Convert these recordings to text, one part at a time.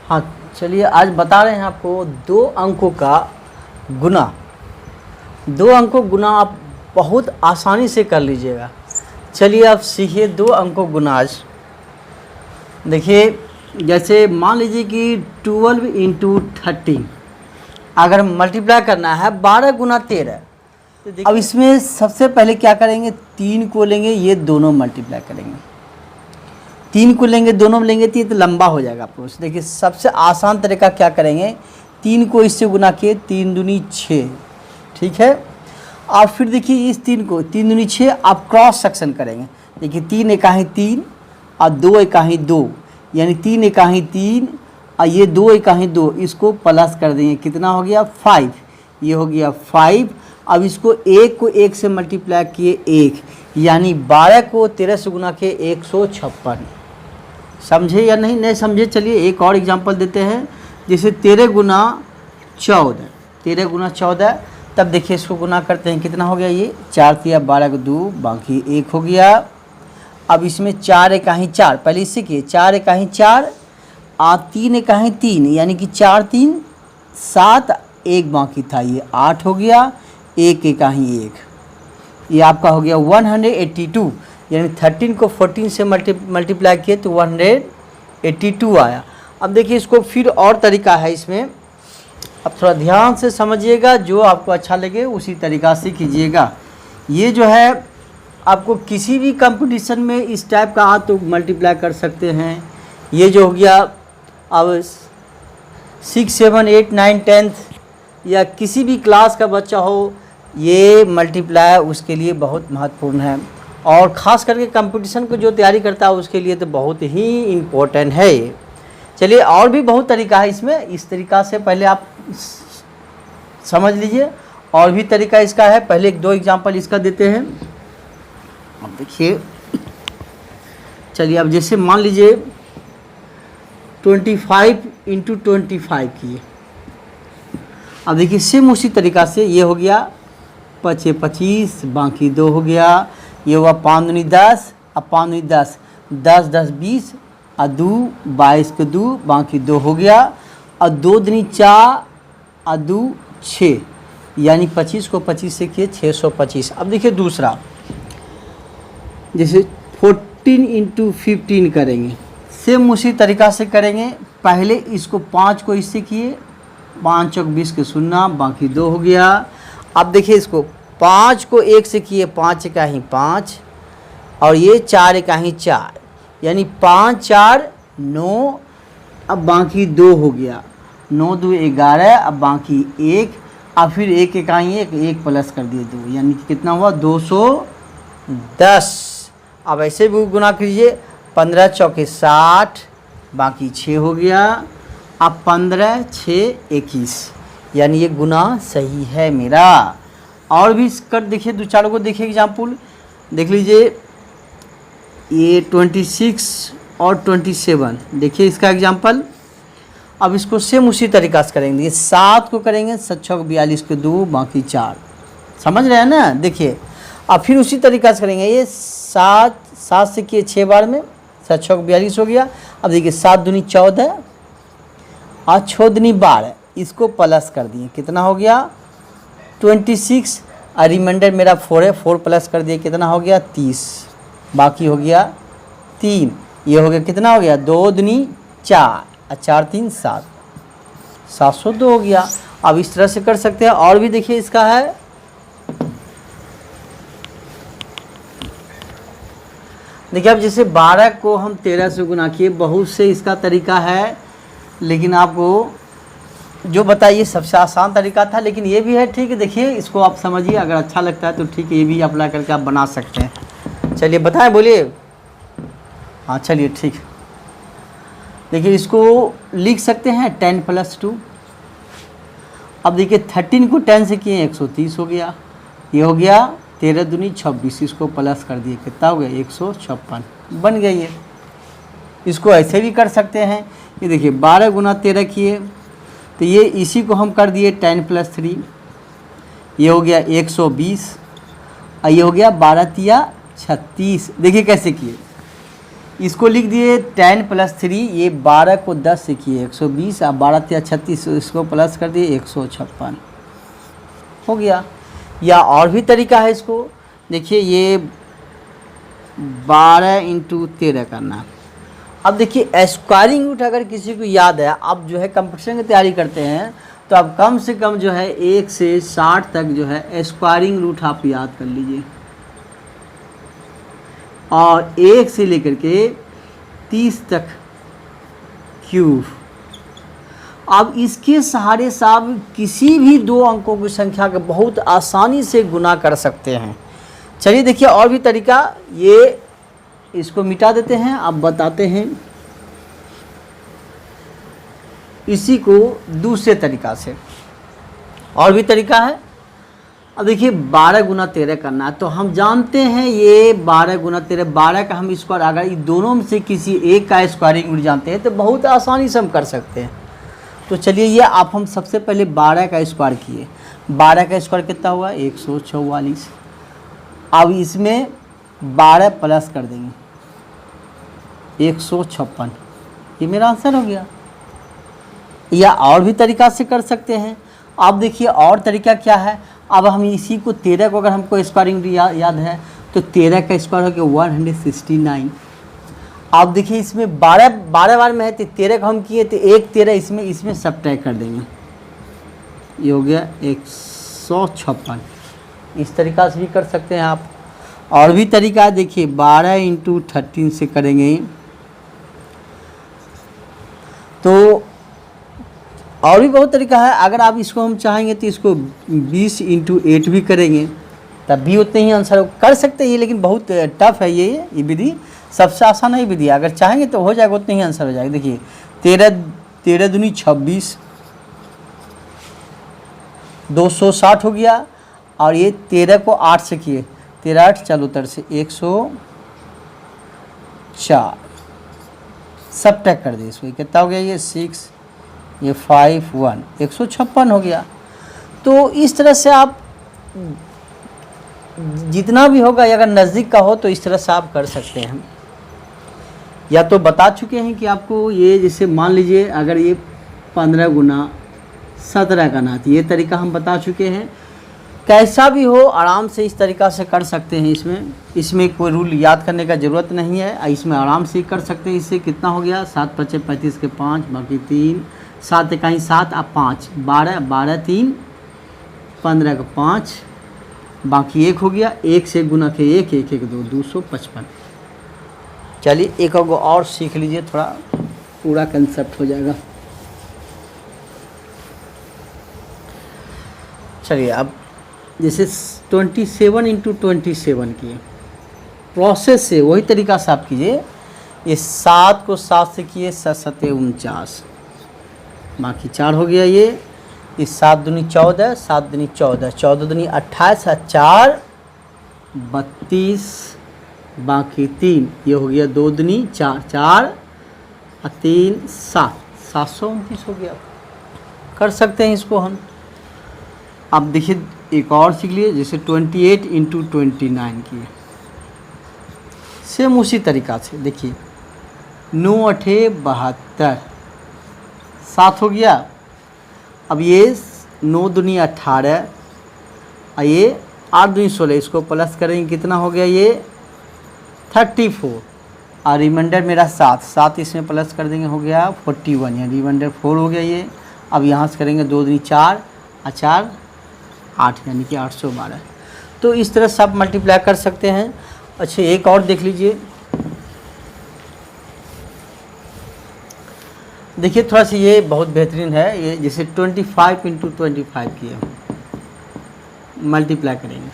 हाँ, चलिए आज बता रहे हैं आपको दो अंकों का गुना। दो अंकों गुना आप बहुत आसानी से कर लीजिएगा। चलिए आप सीखिए दो अंकों गुना। आज देखिए, जैसे मान लीजिए कि 12 इंटू 13 अगर मल्टीप्लाई करना है 12 गुना 13। तो अब इसमें सबसे पहले क्या करेंगे, 3 को लेंगे, ये दोनों मल्टीप्लाई करेंगे। 3 को लेंगे, दोनों में लेंगे तो ये तो लंबा हो जाएगा प्रोसेस। देखिए सबसे आसान तरीका क्या करेंगे, 3 को इससे गुना किए, 3 दूनी 6, ठीक है। आप फिर देखिए इस 3 को, 3 दूनी 6, आप क्रॉस सेक्शन करेंगे। देखिए 3 एकाही 3 और 2 एकाही 2, यानी 3 एकाही 3 और ये 2 एकाही 2, इसको प्लस कर देंगे, कितना हो गया 5, ये हो गया 5। अब इसको 1 को 1 से मल्टीप्लाई किए 1, यानी 12 को 13 से गुना किए 156। समझे या नहीं? नहीं समझे? चलिए एक और एग्जांपल देते हैं। जैसे 13 गुना 14, 13 गुना 14, तब देखिए इसको गुना करते हैं, कितना हो गया, ये 4 तिया 12 को 2, बाकी 1 हो गया। अब इसमें 4 एकाही 4, पहले इससे किए, 4 एकाही 4 और 3 एकाही 3, यानी कि 4 3 7, 1 बाकी था, ये 8 हो गया। 1 एकाही 1, ये आपका हो गया 182, यानी 13 को 14 से मल्टीप्लाई किए तो 182 आया। अब देखिए इसको फिर और तरीका है इसमें, अब थोड़ा ध्यान से समझिएगा, जो आपको अच्छा लगे उसी तरीका से कीजिएगा। ये जो है आपको किसी भी कंपटीशन में इस टाइप का तो मल्टीप्लाई कर सकते हैं। ये जो हो गया अब 6 7 8 9 10th या किसी भी क्लास का बच्चा हो, ये मल्टीप्लाई उसके लिए बहुत महत्वपूर्ण है, और ख़ास करके कंपटीशन को जो तैयारी करता है उसके लिए तो बहुत ही इम्पोर्टेंट है ये। चलिए और भी बहुत तरीका है इसमें, इस तरीका से पहले आप समझ लीजिए। और भी तरीका इसका है, पहले 2 एग्जांपल इसका देते हैं। अब देखिए, चलिए अब जैसे मान लीजिए 25 इंटू 25 किए। अब देखिए सेम उसी तरीका से ये हो गया 5 25, बाकी 2 हो गया। ये हुआ 5 दूनी 10, अब 5 दूनी 10, 10 10 20 और 2 22 को 2, बाकी 2 हो गया। और 2 दूनी 4 और 2 6, यानी 25 को 25 से किए 625। अब देखिए दूसरा, जैसे 14 इंटू 15 करेंगे, सेम उसी तरीका से करेंगे। पहले इसको 5 को इससे किए, 5 चौक 20 के 0, बाकी 2 हो गया। अब देखिए इसको 5 को 1 से किए, 5 एकाही 5 और ये 4 एकाही 4, यानी 5 4 9, अब बाकी 2 हो गया। 9 2 11, अब बाकी 1, अब फिर 1 एकाही 1, 1 प्लस कर दिए 2, यानी कि कितना हुआ 210। अब ऐसे भी गुना कीजिए, 15 चौके 60, बाकी 6 हो गया। अब 15 6 21, यानी ये गुना सही है मेरा। और भी कर देखिए, 2 4 को देखिए एग्जाम्पल देख लीजिए। ये 26 और 27, देखिए इसका एग्जाम्पल। अब इसको सेम उसी तरीका से करेंगे। ये 7 को करेंगे, 7 6 42 को 2, बाकी 4, समझ रहे हैं ना? देखिए अब फिर उसी तरीका से करेंगे। ये 7 से किए 6 बार में, 7 6 42 हो गया। अब देखिए 7 दूनी 14 और 6 दूनी 12, इसको प्लस कर दिए, कितना हो गया 26, और रिमाइंडर मेरा 4 है, 4 प्लस कर दिए, कितना हो गया 30, बाकी हो गया 3, ये हो गया कितना हो गया 2 दूनी 4 और 4 3 7, 702 हो गया। अब इस तरह से कर सकते हैं। और भी देखिए इसका है, देखिए अब जैसे 12 को हम 13 से गुना किए, बहुत से इसका तरीका है, लेकिन आपको जो बताइए सबसे आसान तरीका था, लेकिन ये भी है, ठीक है। देखिए इसको आप समझिए, अगर अच्छा लगता है तो ठीक है, ये भी अप्लाई करके आप बना सकते हैं। चलिए बताएं, बोलिए। हाँ चलिए ठीक। देखिए इसको लिख सकते हैं 10 + 2। अब देखिए 13 को 10 से किए 130 हो गया। ये हो गया 13 दूनी 26, इसको प्लस कर दिए, कितना हो गया 156, बन गया ये। इसको ऐसे भी कर सकते हैं। ये देखिए 12 गुना 13 किए, तो ये इसी को हम कर दिए 10 + 3, ये हो गया 120, और ये हो गया 12 तिया 36। देखिए कैसे किए, इसको लिख दिए 10 + 3, ये 12 को 10 से किए 120, अब 12 × 36, इसको प्लस कर दिए 156 हो गया। या और भी तरीका है इसको, देखिए ये 12 × 13 करना। अब देखिए स्क्वायरिंग रूट अगर किसी को याद है, आप जो है कंपटीशन की तैयारी करते हैं तो आप कम से कम जो है 1 से 60 तक जो है स्क्वायरिंग रूट आप याद कर लीजिए, और 1 से लेकर के 30 तक क्यूब। अब इसके सहारे से आप किसी भी 2 अंकों की संख्या के बहुत आसानी से गुना कर सकते हैं। चलिए देखिए और भी तरीका, ये इसको मिटा देते हैं, अब बताते हैं इसी को दूसरे तरीका से। और भी तरीका है, अब देखिए 12 × 13 करना है, तो हम जानते हैं ये 12 × 13, 12 का हम स्क्वायर, अगर ये दोनों में से किसी एक का स्क्वायरिंग रूट जानते हैं तो बहुत आसानी से हम कर सकते हैं। तो चलिए ये आप हम सबसे पहले 12 का स्क्वायर किए, 12 का स्क्वायर कितना हुआ 144। अब इसमें 12 प्लस कर देंगे 156, ये मेरा आंसर हो गया। या और भी तरीका से कर सकते हैं। अब देखिए और तरीका क्या है, अब हम इसी को 13 को अगर हमको स्क्वायरिंग याद है तो 13 का स्क्वायर हो गया 169। अब देखिए इसमें 12 बार में है तो 13 को हम किए तो 1 13 इसमें सब्ट्रैक्ट कर देंगे, ये हो गया 156। इस तरीका से भी कर सकते हैं आप। और भी तरीका है, देखिए 12 × 13 से करेंगे तो और भी बहुत तरीका है। अगर आप इसको हम चाहेंगे तो इसको 20 × 8 भी करेंगे तब भी उतने ही आंसर कर सकते हैं, लेकिन बहुत टफ है ये विधि, सबसे आसान है विधि। अगर चाहेंगे तो हो जाएगा, उतने ही आंसर हो जाएगा। देखिए 13 दूनी 26, 260 हो गया, और ये 13 को 8 से किए, 13 8 चलो उतर से 104, सब टैक कर दिए इसको, कितना हो गया ये 6, ये 5 1, 156 हो गया। तो इस तरह से आप जितना भी होगा, अगर नज़दीक का हो तो इस तरह से आप कर सकते हैं। या तो बता चुके हैं कि आपको ये, जैसे मान लीजिए अगर ये 15 × 17 का ना, तो ये तरीका हम बता चुके हैं। कैसा भी हो आराम से इस तरीका से कर सकते हैं। इसमें कोई रूल याद करने का ज़रूरत नहीं है, इसमें आराम से कर सकते हैं। इससे कितना हो गया 7 × 5 = 35 के 5, बाकी 3, 7 × 1 7, अब 5, 12 12 3 15 का 5, बाकी 1 हो गया, 1 से गुना के 1 1 1 2 255। चलिए एक और सीख लीजिए, थोड़ा पूरा कंसेप्ट हो जाएगा। चलिए अब जैसे 27 × 27 किए, प्रोसेस से वही तरीका से आप कीजिए। ये 7 को 7 से किए, 7 7 49, बाकी 4 हो गया। ये 7 दूनी 14, 7 दूनी 14, 14 दूनी 28, 4 32, बाकी 3, ये हो गया 2 दूनी 4, 4 और 3 7, 729 हो गया। कर सकते हैं इसको हम। अब देखिए एक और सीख लिए, जैसे 28 × 29 किए, सेम उसी तरीका से। देखिए 9 8 72, 7 हो गया। अब ये 9 दूनी 18 और ये 8 दूनी 16, इसको प्लस करेंगे कितना हो गया ये 34, और रिमाइंडर मेरा 7 इसमें प्लस कर देंगे, हो गया 41, यानी रिमाइंडर 4 हो गया ये। अब यहाँ से करेंगे 2 दूनी 4 और 4 8, यानी कि 812। तो इस तरह से आप मल्टीप्लाई कर सकते हैं। अच्छा एक और देख लीजिए, देखिए थोड़ा सा ये बहुत बेहतरीन है। ये जैसे 25 × 25 किए मल्टीप्लाई करेंगे,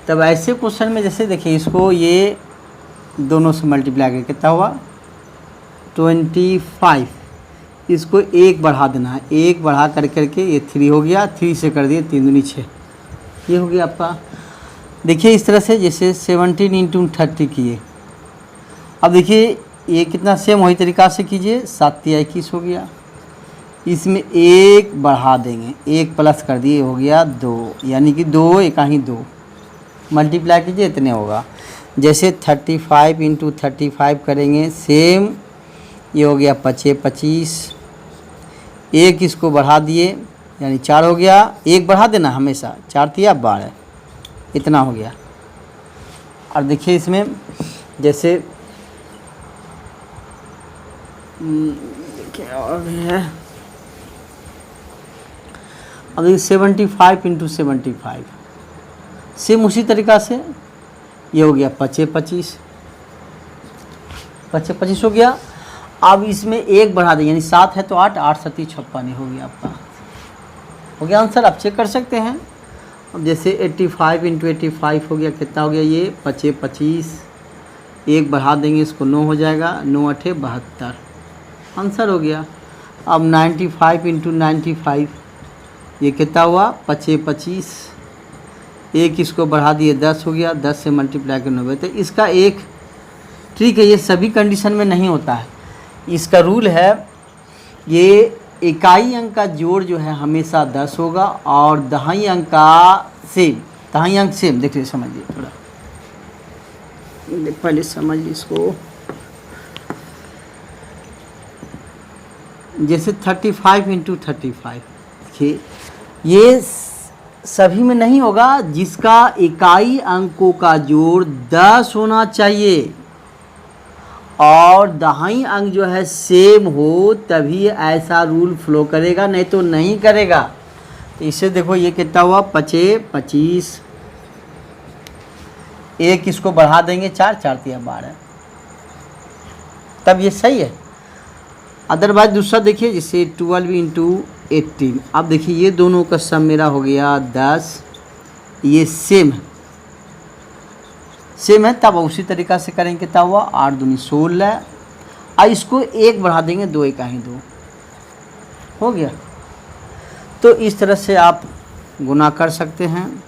तब ऐसे क्वेश्चन में जैसे देखिए इसको ये दोनों से मल्टीप्लाई करें, कितना हुआ 25, इसको 1 बढ़ा देना है, 1 बढ़ा करके ये 3 हो गया, 3 से कर दिए 3 दूनी 6, ये हो गया आपका। देखिए इस तरह से जैसे 17 × 30 किए। अब देखिए ये कितना सेम वही तरीका से कीजिए, 7 × 21 हो गया, इसमें 1 बढ़ा देंगे, 1 प्लस कर दिए, हो गया 2, यानी कि 2 1 2, मल्टीप्लाई कीजिए इतने होगा। जैसे 35 इंटू 35 करेंगे, सेम ये हो गया 5 25, एक इसको बढ़ा दिए यानी 4 हो गया, एक बढ़ा देना हमेशा, 4 तिया 12, इतना हो गया। और देखिए इसमें जैसे देखिए और भी है, अब 75 इंटू 75, सेम उसी तरीक़ा से ये हो गया 5 25, 5 25 हो गया। अब इसमें एक बढ़ा दें यानी 7 है तो 8, 8 7 56 हो गया आपका, हो गया आंसर। आप चेक कर सकते हैं। अब जैसे 85 इंटू 85 हो गया, कितना हो गया ये 5 25, एक बढ़ा देंगे इसको 9 हो जाएगा, 9 8 72, आंसर हो गया। अब 95 इंटू 95 ये कितना हुआ 5 25, एक इसको बढ़ा दिए 10 हो गया, 10 से मल्टीप्लाई कर 90। तो इसका एक ट्रिक है, ये सभी कंडीशन में नहीं होता है। इसका रूल है, ये इकाई अंक का जोड़ जो है हमेशा 10 होगा और दहाई अंक का सेम, दहाई अंक सेम। देखिए समझिए थोड़ा, पहले समझिए इसको। जैसे 35 इंटू 35, देखिए ये सभी में नहीं होगा, जिसका इकाई अंकों का जोड़ 10 होना चाहिए और दहाई अंक जो है सेम हो, तभी ऐसा रूल फ्लो करेगा, नहीं तो नहीं करेगा। तो इससे देखो ये कितना हुआ 5 25, एक इसको बढ़ा देंगे 4, 4 तिया 12, तब ये सही है। अदरवाइज दूसरा देखिए जैसे 12 इंटू 18, अब देखिए ये दोनों का सम मेरा हो गया 10, ये सेम है, सेम है, तब उसी तरीक़ा से करेंगे। कितना हुआ 8 दूनी 16, और इसको एक बढ़ा देंगे 2 1 2, हो गया। तो इस तरह से आप गुना कर सकते हैं।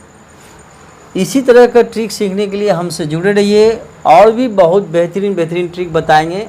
इसी तरह का ट्रिक सीखने के लिए हमसे जुड़े रहिए, और भी बहुत बेहतरीन बेहतरीन ट्रिक बताएंगे।